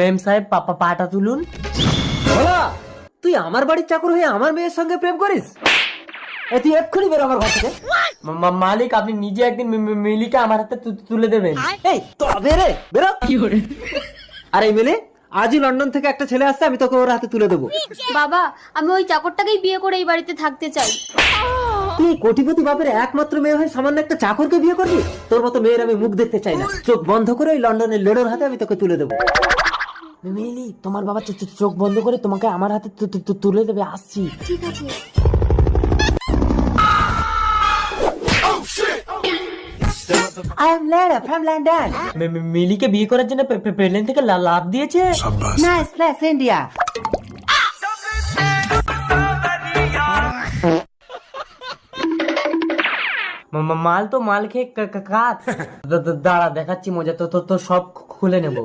মেম সাহেব পাপা পাটা তুলুন। ভোলা, তুই আমার বাড়ির চাকর হয়ে আমার মেয়ের সঙ্গে প্রেম করিস? তুই এক্ষুনি বেরো আমার ঘর থেকে। মালিক আপনি নিজে একদিন মিলিকে আমার হাতে তুলে দেবেন। এই তবে রে, বেরো। আর এই মেলে, আজই লন্ডন থেকে একটা ছেলে আসছে, আমি তোকে ওর হাতে তুলে দেবো। বাবা, আমি ওই চাকরটাকেই বিয়ে করে এই বাড়িতে থাকতে চাই। তুই কোটিপতি বাপের একমাত্র মেয়ে হয়ে সামান্য একটা চাকরকে বিয়ে করবি? তোর মতো মেয়ের আমি মুখ দেখতে চাই না। চোখ বন্ধ করে ওই লন্ডনের লেডোর হাতে আমি তোকে তুলে দেবো। মিলি তোমার বাবা চোখ বন্ধ করে তোমাকে আমার হাতে তুলে দেবে, আসছি। ঠিক আছে। I am Leda from London. মিলিকে বিয়ে করার জন্য প্লেন থেকে লাভ দিয়েছে। Nice place, India. মাল তো মাল খেয়ে কাত। দাঁড়া দেখাচ্ছি মজা, তো সব খুলে নেবো।